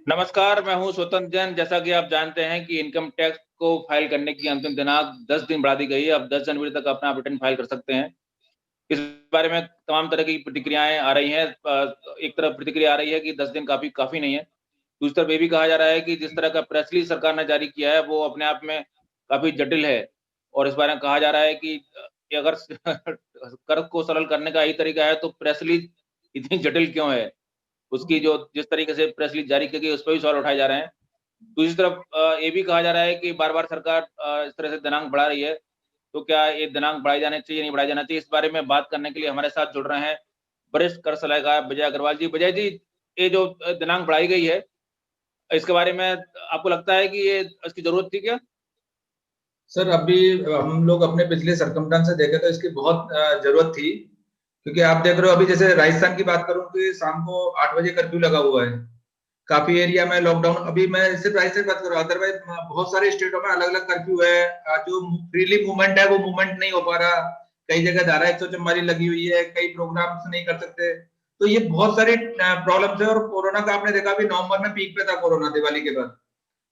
नमस्कार, मैं हूँ स्वतंत्र जैन। जैसा कि आप जानते हैं कि इनकम टैक्स को फाइल करने की अंतिम दिनांक 10 दिन बढ़ा दी गई है। अब 10 जनवरी तक अपना रिटर्न फाइल कर सकते हैं। इस बारे में तमाम तरह की प्रतिक्रियाएँ आ रही हैं। एक तरफ प्रतिक्रिया आ रही है कि 10 दिन काफ़ी काफ़ी नहीं है। दूसरी तरफ ये भी कहा जा रहा है कि जिस तरह का प्रेस रिलीज़ सरकार ने जारी किया है, वो अपने आप में काफ़ी जटिल है और इस बारे में कहा जा रहा है कि कि अगर कर को सरल करने का यही तरीका है, तो प्रेस रिलीज़ इतनी जटिल क्यों है? उसकी जो जिस तरीके से प्रेस रिलीज़ जारी की गई, उस पे भी सवाल उठाए जा रहे हैं। दूसरी तरफ ये भी कहा जा रहा है कि बार-बार सरकार इस तरह से दिनांक बढ़ा रही है, तो क्या ये दिनांक बढ़ाए जाने चाहिए, नहीं बढ़ाए जाना चाहिए? इस बारे में बात करने के लिए हमारे साथ जुड़ रहे हैं वरिष्ठ कर सलाहकार विजय अग्रवाल जी। विजय जी, ये जो दिनांक बढ़ाई गई है, इसके बारे में आपको लगता है कि ये इसकी ज़रूरत थी क्या? सर अभी हम लोग अपने पिछले सरकमस्टेंस से देखें तो इसकी बहुत जरूरत थी, क्योंकि आप देख रहे हो अभी जैसे राजस्थान की बात करूं तो शाम को 8 बजे कर्फ्यू लगा हुआ है। काफी एरिया में लॉकडाउन, अभी मैं सिर्फ राजस्थान की बात कर रहा हूँ, अदरवाइज बहुत सारे स्टेटों में अलग अलग कर्फ्यू है। जो फ्रीली मूवमेंट है वो मूवमेंट नहीं हो पा रहा। कई जगह धारा 144 लगी हुई है, कई प्रोग्राम्स नहीं कर सकते। तो ये बहुत सारी प्रॉब्लम्स है। और कोरोना का आपने देखा, अभी नवंबर में पीक पे था कोरोना, दिवाली के बाद।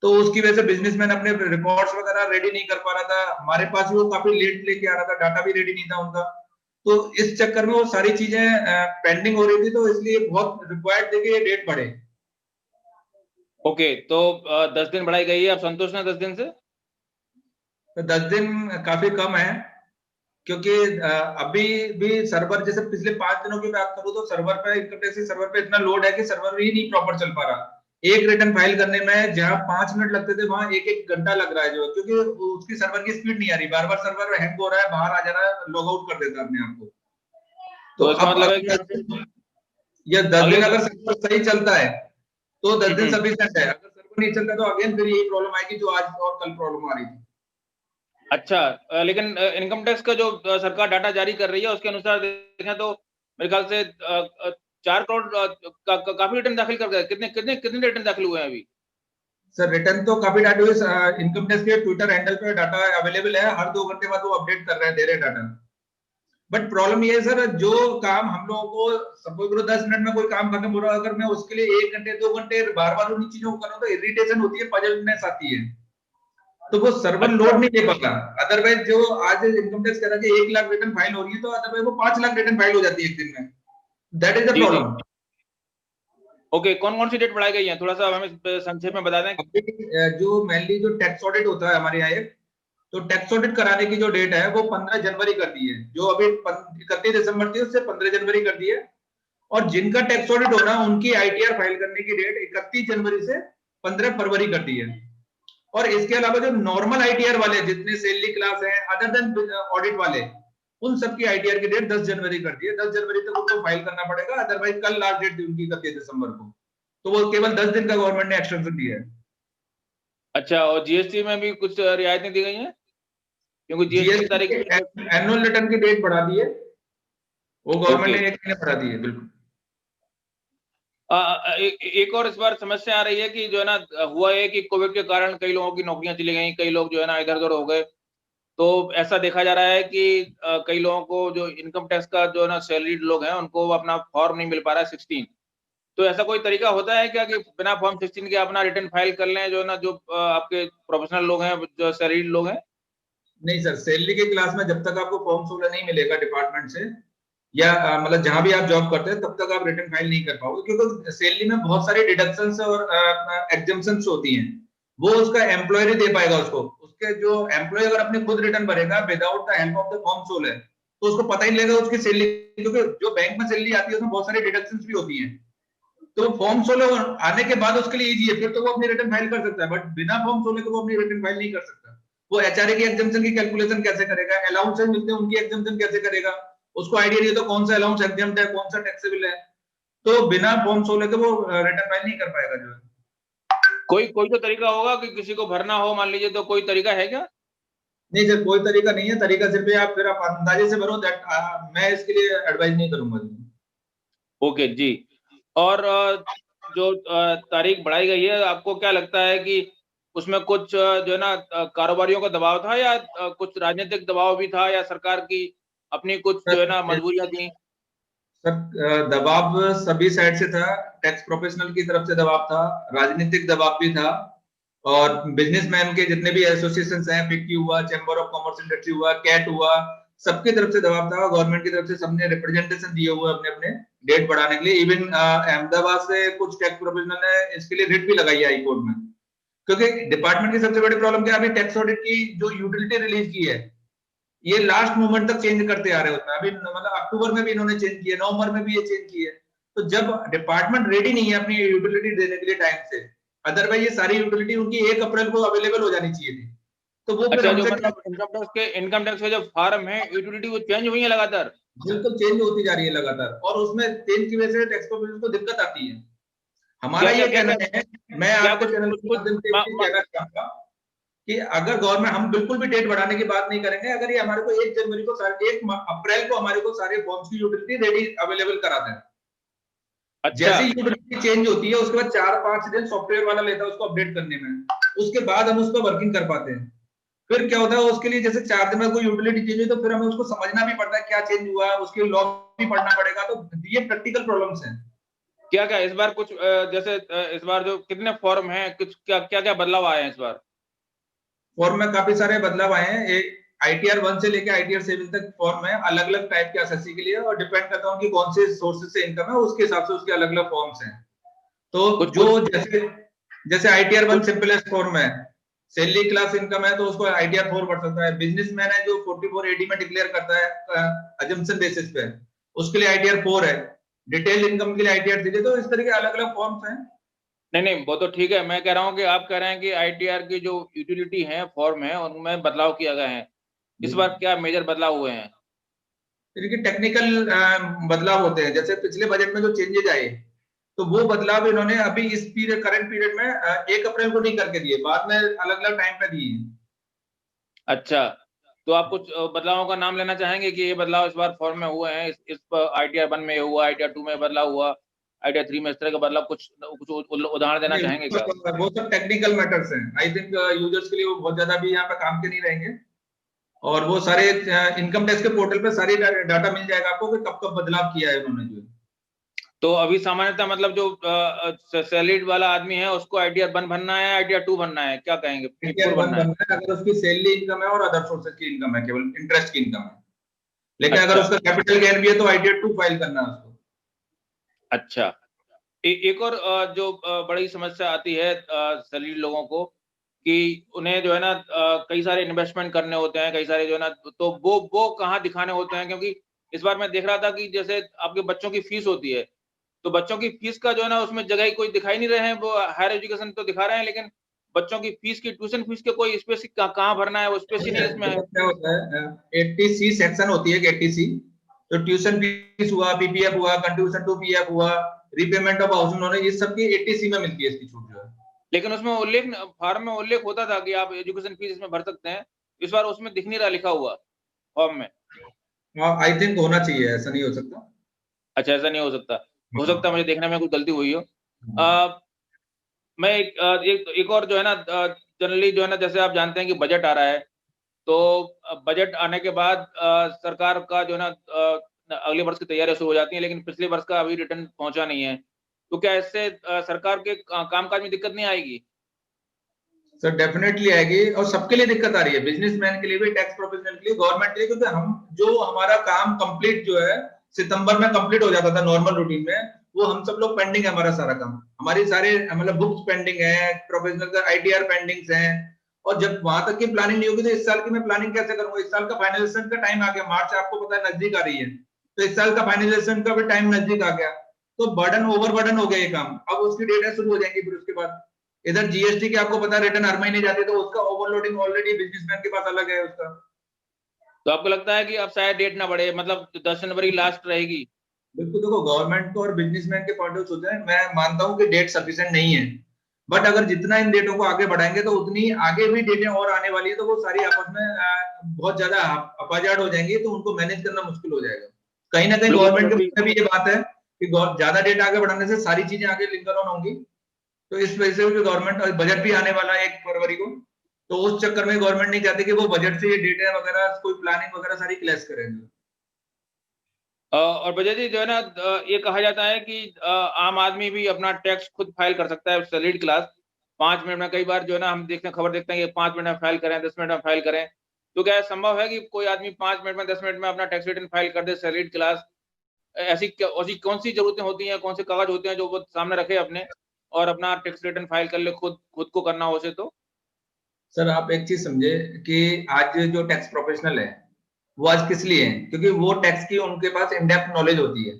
तो उसकी वजह से बिजनेसमैन अपने रिकॉर्ड्स वगैरह रेडी नहीं कर पा रहा था। हमारे पास भी वो काफी लेट लेके आ रहा था, डाटा भी रेडी नहीं था उनका। तो इस चक्कर में वो सारी चीजें पेंडिंग हो रही थी, तो इसलिए बहुत रिक्वायर्ड थे कि ये डेट बढ़े। ओके, तो 10 दिन बढ़ाई गई है, आप संतुष्ट हैं 10 दिन से? तो 10 दिन काफी कम है, क्योंकि अभी भी सर्वर, जैसे पिछले 5 दिनों की बात करूं तो सर्वर पे, इनकम टैक्स सर्वर पे इतना लोड है कि सर्वर ही नहीं प्रॉपर चल पा रहा। एक रिटर्न फाइल करने में जहां 5 मिनट लगते थे, वहां एक एक घंटा लग रहा है, जो क्योंकि उसकी सर्वर की स्पीड नहीं आ रही। बार बार सर्वर हैंग हो रहा है, बाहर आ जा रहा है, लॉग आउट कर देता है अपने आप को। तो तो इसका अब मतलब है अगर कि ये 10 दिन अगले अगर सर्वर सही चलता है तो 10 दिन हुँ। सफिशिएंट है। अगर सर्वर नहीं चलता तो अगेन फिर यही प्रॉब्लम आएगी जो आज और कल प्रॉब्लम आ रही थी। अच्छा, लेकिन इनकम टैक्स का जो सरकार डाटा जारी कर रही है, उसके अनुसार देखें तो मेरे ख्याल से 4 करोड़ काफ़ी रिटर्न दाखिल कर गए। कितने कितने कितने रिटर्न दाखिल हुए हैं अभी? सर रिटर्न तो काफी डाटा हुई। इनकम टैक्स के ट्विटर हैंडल पे डाटा अवेलेबल है, हर 2 घंटे बाद वो अपडेट कर रहे हैं, दे रहे हैं डाटा। बट प्रॉब्लम ये है सर, जो काम हम लोगों को सपोज करो 10 मिनट में कोई काम खत्म हो रहा है, अगर मैं उसके लिए 1 घंटे 2 घंटे बार बार उन्हीं चीजों को करूँ तो इरिटेशन होती है, पजलनेस आती है। तो वो सर्वर लोड अच्छा, नहीं दे पाता। अदरवाइज जो आज इनकम टैक्स कह रहा है कि 1 लाख रिटर्न फाइल हो रही है, तो अदरवाइज वो 5 लाख रिटर्न फाइल हो जाती है एक दिन में। दैट इज द जी, जी। प्रॉब्लम। ओके, कौन-कौन सी डेट बढ़ाई गई हैं? थोड़ा-सा हमें संक्षेप में बता दें। अभी जो मेनली जो टैक्स ऑडिट होता है हमारे यहाँ एक, तो टैक्स ऑडिट कराने की जो डेट है वो 15 जनवरी कर दी है। जो अभी 31 दिसंबर थी, उससे 15 जनवरी कर दी है। और जिनका टैक्स ऑडिट होना, उनकी आईटीआर फाइल करने की डेट 31 जनवरी से 15 फरवरी कर दी है। और इसके अलावा जो नॉर्मल आईटीआर वाले, जितने सैलरी क्लास हैं अदर देन ऑडिट वाले, उन सबकी आईटीआर की डेट 10 जनवरी कर दी है। 10 जनवरी तक उनको फाइल करना पड़ेगा, अदरवाइज कल लास्ट डेट थी उनकी 31 दिसंबर को। तो वो केवल 10 दिन का गवर्नमेंट ने एक्सटेंशन दिया है। अच्छा, और जीएसटी में भी कुछ रियायतें दी गई हैं? क्योंकि जीएसटी की तारीख जीएसटी भी एनुअल रिटर्न की डेट बढ़ा दी है, वो गवर्नमेंट ओके। ने 1 महीने बढ़ा दी है, बिल्कुल। एक और इस बार समस्या आ रही है कि जो है ना हुआ है कि कोविड के कारण कई लोगों की नौकरियाँ चली गई, कई लोग जो है ना इधर-उधर हो गए। तो ऐसा देखा जा रहा है कि कई लोगों को जो इनकम टैक्स का जो है ना सैलरीड लोग हैं, उनको अपना फॉर्म नहीं मिल पा रहा है 16। तो ऐसा कोई तरीका होता है क्या कि बिना फॉर्म 16 के अपना रिटर्न फाइल कर लें, जो है ना जो आपके प्रोफेशनल लोग हैं, जो सैलरीड लोग हैं? नहीं सर, सैलरी की क्लास में जब तक आपको फॉर्म 16 नहीं मिलेगा डिपार्टमेंट से, या मतलब जहां भी आप जॉब करते हैं, तब तक आप रिटर्न फाइल नहीं कर पाओगे, क्योंकि सैलरी में बहुत सारी डिडक्शंस और एग्जम्पशंस होती हैं। वो उसका एम्प्लॉयर ही दे पाएगा उसको। उसके जो एम्प्लॉय अगर अपने खुद रिटर्न भरेगा without the help of the form 16, तो उसको पता ही नहीं लगेगा उसकी सैलरी, क्योंकि जो बैंक में सैलरी आती है उसमें बहुत सारी डिडक्शंस भी होती हैं। तो फॉर्म 16 आने के बाद उसके लिए इजी है, फिर तो वो अपनी रिटर्न फाइल कर सकता है। बट बिना फॉर्म 16 के वो अपनी रिटर्न फाइल नहीं कर सकता। वो एचआरए की एग्जाम्पशन की कैलकुलेशन कैसे करेगा, अलाउंसेस मिलते हैं उनकी एग्जाम्पशन कैसे करेगा, उसको आइडिया नहीं है तो कौन सा अलाउंस एग्जाम्प्ट है, कौन सा टैक्सेबल है। तो बिना फॉर्म 16 के वो रिटर्न फाइल नहीं कर पाएगा जो है। कोई कोई तो तरीका होगा कि किसी को भरना हो मान लीजिए, तो कोई तरीका है क्या? नहीं सर, कोई तरीका नहीं है। तरीका सिर्फ ये, आप फिर आप अंदाजे से भरो, दैट मैं इसके लिए एडवाइस नहीं करूंगा। ओके, जी। और जो तारीख बढ़ाई गई है, आपको क्या लगता है कि उसमें कुछ जो है ना कारोबारियों का दबाव था या कुछ राजनीतिक दबाव भी था या सरकार की अपनी कुछ जो है ना सर मजबूरियाँ थी? सर दबाव सभी साइड से था, टैक्स प्रोफेशनल की तरफ से दबाव था, राजनीतिक दबाव भी था, और बिजनेसमैन के जितने भी एसोसिएशंस हैं, फिक्की हुआ, चैम्बर ऑफ कॉमर्स इंडस्ट्री हुआ, कैट हुआ, सबकी तरफ से दबाव था। गवर्नमेंट की तरफ से सबने रिप्रेजेंटेशन दिए हुए अपने अपने डेट बढ़ाने के लिए। इवन अहमदाबाद से कुछ टैक्स प्रोफेशनल ने इसके लिए रिट भी लगाई है हाई कोर्ट में, क्योंकि डिपार्टमेंट की सबसे बड़ी प्रॉब्लम क्या है, अभी टैक्स ऑडिट की जो यूटिलिटी रिलीज की है, ये लास्ट मोमेंट तक चेंज करते आ रहे होते हैं। अभी मतलब अक्टूबर में भी इन्होंने चेंज किया, नवंबर में भी ये चेंज किए। तो जब डिपार्टमेंट रेडी नहीं है अपनी यूटिलिटी देने के लिए टाइम से, अदरवाइज ये सारी यूटिलिटी उनकी 1 अप्रैल को अवेलेबल हो जानी चाहिए थी, तो वो फिर अच्छा, जो हमसे मतलब इनकम टैक्स के जो फॉर्म है, यूटिलिटी वो चेंज हुई है लगातार? बिल्कुल चेंज होती जा रही है लगातार, और उसमें चेंज की वजह से टैक्स प्रोफेशनल को दिक्कत आती है। हमारा ये कहना है, मैं आपको चैनल के माध्यम से कहना चाहूंगा कि अगर गवर्नमेंट, हम बिल्कुल भी डेट बढ़ाने की बात नहीं करेंगे, अगर ये हमारे को 1 जनवरी को 1 अप्रैल को हमारे को सारे फॉर्म्स की यूटिलिटी रेडी अवेलेबल करा दें। अच्छा, जैसे यूटिलिटी चेंज होती है उसके बाद 4-5 दिन सॉफ्टवेयर वाला लेता है उसको अपडेट करने में, उसके बाद हम उस पर वर्किंग कर पाते हैं। फिर क्या होता है, उसके लिए जैसे 4 दिन में कोई यूटिलिटी चेंज हुई तो फिर हमें उसको समझना भी पड़ता है क्या चेंज हुआ, उसके लॉ भी पढ़ना पड़ेगा, तो ये प्रैक्टिकल प्रॉब्लम्स हैं। क्या क्या इस बार कुछ जैसे इस बार जो कितने फॉर्म हैं, कुछ क्या क्या बदलाव आए हैं इस बार? फॉर्म में काफी सारे बदलाव आए हैं। एक ITR 1 से लेकर ITR 7 तक फॉर्म है, अलग अलग टाइप के एसएससी के लिए, और डिपेंड करता है कि कौन से सोर्सेज से इनकम है, उसके हिसाब से उसके अलग अलग फॉर्म्स हैं। तो कुछ जो कुछ जैसे जैसे ITR 1 सिंपलेस्ट फॉर्म है, सैलरी क्लास इनकम है तो उसको ITR 4 बढ़ सकता है। बिजनेसमैन है जो 44 AD में डिक्लेयर करता है अजम्पशन बेसिस पे, उसके लिए ITR 4 है। डिटेल इनकम के लिए ITR 3 है। तो इस तरह के अलग अलग फॉर्म्स हैं। नहीं, वो तो ठीक है। मैं कह रहा हूँ कि आप कह रहे हैं कि ITR की जो यूटिलिटी है, फॉर्म है, उनमें बदलाव किया गए हैं। इस बार क्या मेजर बदलाव हुए हैं? इनके टेक्निकल बदलाव होते हैं। जैसे पिछले बजट में जो चेंजेज आए, तो वो बदलाव इन्होंने अभी इस पीरियड, करंट पीरियड में 1 अप्रैल को नहीं करके दिए, बाद में अलग अलग टाइम पे दिए। अच्छा, तो आप कुछ बदलावों का नाम लेना चाहेंगे कि ये बदलाव इस बार फॉर्म में हुए हैं? इस पर ITR 1 में हुआ, ITR 2 में बदलाव हुआ, ITR 3 में इस तरह का बदलाव, कुछ कुछ उदाहरण देना चाहेंगे क्या? वो सब टेक्निकल मैटर्स हैं। आई थिंक यूजर्स के लिए वो बहुत ज्यादा भी यहाँ पे काम के नहीं रहेंगे, और वो सारे इनकम टैक्स के पोर्टल पे सारी डाटा मिल जाएगा आपको कि कब कब बदलाव किया है उन्होंने। जो तो अभी सामान्यतः मतलब जो सैलरीड वाला आदमी है, उसको ITR 1 भरना है, ITR 2 भरना है, क्या कहेंगे? ITR 4 1 भरना है? बनना है अगर उसकी सैलरी इनकम है और अदर सोर्सेज की इनकम है, केवल इंटरेस्ट की इनकम है। लेकिन अगर अच्छा, उसका कैपिटल गेन भी है तो ITR 2 फाइल करना है उसको। अच्छा। एक और जो बड़ी समस्या आती है सैलरीड लोगों को, कि उन्हें जो है ना कई सारे इन्वेस्टमेंट करने होते हैं, कई सारे जो है ना, तो वो कहाँ दिखाने होते हैं? क्योंकि इस बार मैं देख रहा था कि जैसे आपके बच्चों की फीस होती है, तो बच्चों की फीस का जो है ना उसमें जगह ही कोई दिखाई नहीं रहे हैं। वो हायर एजुकेशन तो दिखा रहे हैं, लेकिन बच्चों की फीस की, ट्यूशन फीस के कोई स्पेसिफिक कहाँ भरना है, वो स्पेस ही नहीं इसमें है। देखो क्या होता है, 80C सेक्शन होती है, 80C, तो ट्यूशन फीस हुआ, PPF हुआ, कंट्रीब्यूशन टू PF हुआ, रीपेमेंट ऑफ हाउसिंग लोन, ये सब की 80C में मिलती है इसकी छूट जो है। लेकिन उसमें उल्लेख, फॉर्म में उल्लेख होता था कि आप एजुकेशन फीस इसमें भर सकते हैं। इस बार उसमें दिख नहीं रहा लिखा हुआ फॉर्म में। आई थिंक होना चाहिए, ऐसा नहीं हो सकता। अच्छा, ऐसा नहीं हो सकता। हो सकता है मुझे देखने में कुछ गलती हुई हो। मैं एक और जो है ना जनरली जो है ना, जैसे आप जानते हैं कि बजट आ रहा है, तो बजट आने के बाद सरकार का जो है ना अगले वर्ष की तैयारियां शुरू हो जाती हैं, लेकिन पिछले वर्ष का अभी रिटर्न पहुंचा नहीं है। तो क्या इससे सरकार के कामकाज में दिक्कत नहीं आएगी? सर डेफिनेटली आएगी, और सबके लिए दिक्कत आ रही है, बिजनेसमैन के लिए भी, टैक्स प्रोफेशनल के लिए, गवर्नमेंट के लिए, क्योंकि हम जो हमारा काम कंप्लीट जो है सितंबर में कंप्लीट हो जाता था नॉर्मल रूटीन में, वो हम सब लोग पेंडिंग है, हमारा सारा काम, हमारी सारे मतलब बुक्स पेंडिंग है, प्रोफेशनल का ITR पेंडिंग्स हैं। और जब वहां तक की प्लानिंग नहीं होगी तो इस साल की मैं प्लानिंग कैसे करूंगा? इस साल का फाइनलाइजेशन का टाइम आ गया, मार्च आपको पता है नजदीक आ रही है, तो इस साल का फाइनलाइजेशन का भी टाइम नजदीक आ गया, तो बर्डन, ओवर बर्डन हो गया ये काम। अब उसकी डेट शुरू हो जाएंगी फिर उसके बाद। इधर GST की आपको पता है रिटर्न हर महीने जाते, तो उसका ओवरलोडिंग ऑलरेडी बिजनेसमैन के पास अलग है उसका। तो आपको लगता है कि अब शायद डेट ना बढ़े, मतलब 10 जनवरी लास्ट रहेगी? बिल्कुल, देखो गवर्नमेंट को और बिजनेसमैन के पॉइंट ऑफ सोचते हैं, मैं मानता हूं कि डेट सफिशिएंट नहीं है, बट अगर जितना इन डेटों को आगे बढ़ाएंगे तो उतनी आगे भी डेटें और आने वाली है, तो वो सारी आपस में बहुत ज्यादा अपाजाड हो जाएंगी, तो उनको मैनेज करना मुश्किल हो जाएगा। कहीं ना कहीं बिल्कुल, गवर्नमेंट के क्योंकि मुद्दे भी ये बात है कि ज्यादा डेट आगे बढ़ाने से सारी चीजें आगे लिंकर ऑन होंगी, तो इस वजह से गवर्नमेंट, बजट भी आने वाला है 1 फरवरी को, तो उस चक्कर में गवर्नमेंट नहीं चाहती कि वो बजट से ये डेटा वगैरह, कोई प्लानिंग वगैरह सारी क्लैश करेंगे। और बजाय जी जो है ना ये कहा जाता है कि आम आदमी भी अपना टैक्स खुद फाइल कर सकता है, सैलरीड क्लास 5 मिनट में। कई बार जो है ना हम देखते हैं, खबर देखते हैं कि 5 मिनट में फाइल करें, 10 मिनट में फाइल करें। तो क्या संभव है कि कोई आदमी 5 मिनट में, 10 मिनट में अपना टैक्स रिटर्न फाइल कर दे, सैलरीड क्लास? ऐसी कौन सी जरूरतें होती हैं, कौन से कागज होते हैं जो वो सामने रखे अपने और अपना टैक्स रिटर्न फाइल कर ले, खुद को करना हो उसे तो? सर आप एक चीज समझे कि आज जो टैक्स प्रोफेशनल है वो आज किस लिए है, क्योंकि वो टैक्स की उनके पास इन डेप्थ नॉलेज होती है।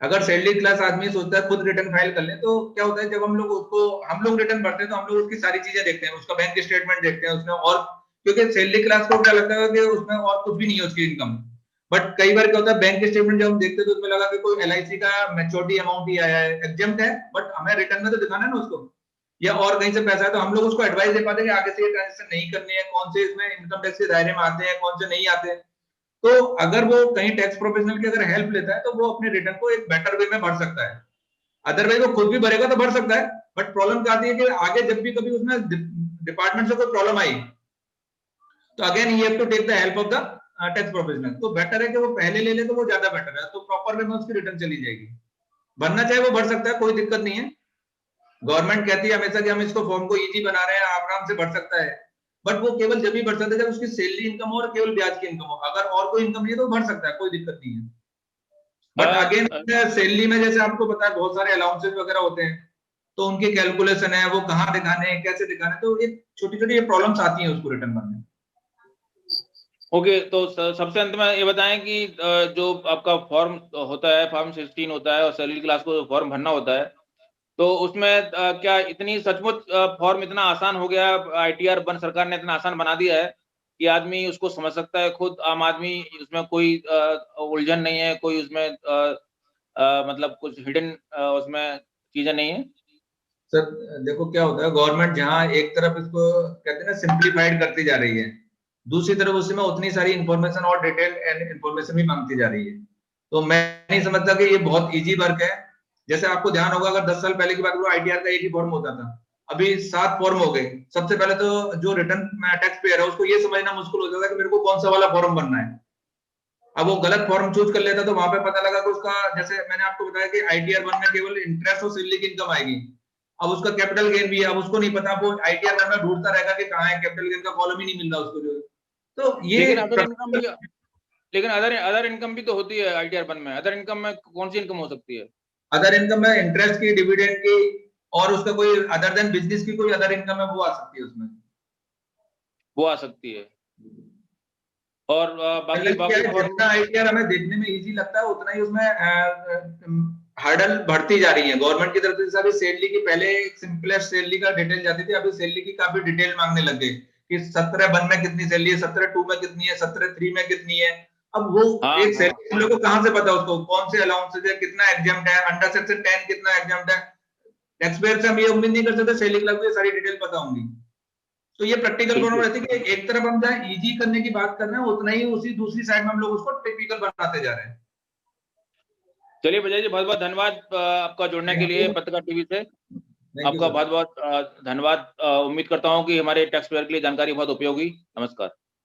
अगर सैलरी क्लास आदमी सोचता है खुद रिटर्न फाइल कर ले, तो क्या होता है, जब हम लोग रिटर्न भरते हैं तो हम लोग उसकी सारी चीजें देखते हैं, उसका बैंक स्टेटमेंट देखते हैं उसमें, और क्योंकि सैलरी क्लास को क्या लगता है कि उसमें और कुछ भी नहीं है उसकी इनकम। बट कई बार क्या होता है, बैंक स्टेटमेंट जब हम देखते हैं तो उसमें लगा कि कोई LIC का मैच्योरिटी अमाउंट ही आया है, एग्जम्प्ट है, बट हमें रिटर्न में तो दिखाना है ना उसको, या और कहीं से पैसा है, तो हम लोग उसको एडवाइस दे पाते हैं कि आगे से ये ट्रांजेक्शन नहीं करनी है, कौन से इसमें इनकम टैक्स के दायरे में आते हैं, कौन से नहीं आते हैं। तो अगर वो कहीं टैक्स प्रोफेशनल की अगर हेल्प लेता है तो वो अपने रिटर्न को एक बेटर वे में भर सकता है। अदरवाइज वो खुद भी भरेगा तो भर सकता है, बट प्रॉब्लम क्या आती है कि आगे जब भी कभी उसमें डिपार्टमेंट से कोई प्रॉब्लम आई, तो again you have to take the help of the tax professional. तो बेटर है कि वो पहले ले ले, तो वो ज्यादा बेटर है, तो प्रॉपर वे में उसकी रिटर्न चली जाएगी। भरना चाहे वो भर सकता है, कोई दिक्कत नहीं है। गवर्नमेंट कहती है हमेशा कि हम इसको फॉर्म को इजी बना रहे हैं, आराम से भर सकता है, बट वो केवल जब ही भर सकता है जब उसकी सैलरी इनकम हो और केवल ब्याज की इनकम हो। अगर और कोई इनकम नहीं है तो भर सकता है, कोई दिक्कत नहीं है। बट अगेन सैलरी में जैसे आपको पता है बहुत सारे अलाउंसेस वगैरह होते हैं, तो उनके कैलकुलेशन है, वो कहाँ दिखाने हैं, कैसे दिखाने हैं, तो ये छोटी छोटी ये प्रॉब्लम्स आती हैं उसको रिटर्न भरने में। ओके, तो सबसे अंत में ये बताएं कि जो आपका फॉर्म होता है, फॉर्म 16 होता है और सैलरी क्लास को फॉर्म भरना होता है, तो उसमें क्या इतनी सचमुच फॉर्म इतना आसान हो गया, ITR बन सरकार ने इतना आसान बना दिया है कि आदमी उसको समझ सकता है खुद, आम आदमी? उसमें कोई उलझन नहीं है, कोई उसमें मतलब कुछ हिडन उसमें चीजें नहीं है? सर देखो क्या होता है, गवर्नमेंट जहां एक तरफ इसको कहते हैं ना सिंप्लीफाइड करती जा रही है, दूसरी तरफ उसमें उतनी सारी इंफॉर्मेशन और डिटेल एंड इंफॉर्मेशन भी मांगती जा रही है। तो मैं नहीं समझता कि ये बहुत इजी वर्क है। जैसे आपको ध्यान होगा, अगर 10 साल पहले की बात करो, ITR का एक ही फॉर्म होता था, अभी 7 फॉर्म हो गए। सबसे पहले तो जो रिटर्न टैक्स पेयर है उसको ये समझना मुश्किल हो जाता है कि मेरे को कौन सा वाला फॉर्म भरना है। अब वो गलत फॉर्म चूज कर लेता, तो वहां पे पता लगा कि उसका, जैसे मैंने आपको बताया कि ITR 1 में केवल इंटरेस्ट और सैलरी की इनकम आएगी, अब उसका कैपिटल गेन भी है, अब उसको नहीं पता, वो ITR 1 में ढूंढता रहेगा कि कहाँ है कैपिटल गेन का, कॉलम ही नहीं मिल रहा उसको जो है। तो ये लेकिन अदर इनकम भी तो होती है ITR 1 में। अदर इनकम में कौन सी इनकम हो सकती है? अदर इनकम में इंटरेस्ट की, डिविडेंड की, और उसका कोई अदर देन बिजनेस की कोई अदर इनकम है वो आ सकती है उसमें। वो आ सकती है। और बाकी क्या है, फॉर्म? जितना ITR हमें देखने में इजी लगता है उतना ही उसमें हर्डल बढ़ती जा रही है गवर्नमेंट की तरफ से। जैसे अभी सैलरी की, पहले सिंपलेस्ट सैलरी का डिटेल जाती थी, अभी सैलरी की काफी डिटेल मांगने लग गए कि 17(1) में कितनी सैलरी है, 17(2) में कितनी है, 17(3) में कितनी है। अब वो हाँ एक हाँ। सैलरी हम लोग को कहाँ से पता उसको कौन से अलाउंसेस है, कितना एग्जाम्प्ट है, अंडर सेक्शन 10 कितना एग्जाम्प्ट है। टैक्स पेयर से हम ये उम्मीद नहीं कर सकते सैलरी क्लास को ये सारी डिटेल पता होंगी। तो ये प्रैक्टिकल प्रॉब्लम बिल्कुल। रहती है कि एक तरफ हम जहाँ इजी करने की बात कर रहे हैं, उतना ही उसी दूसरी साइड में हम लोग उसको टिपिकल बनाते जा रहे हैं। चलिए विजय जी, बहुत बहुत धन्यवाद आपका जुड़ने के थैंक लिए यू। पत्रकार टीवी से। थैंक यू आपका सर। बहुत बहुत धन्यवाद। उम्मीद करता हूँ कि हमारे टैक्स पेयर के लिए जानकारी बहुत उपयोगी। नमस्कार।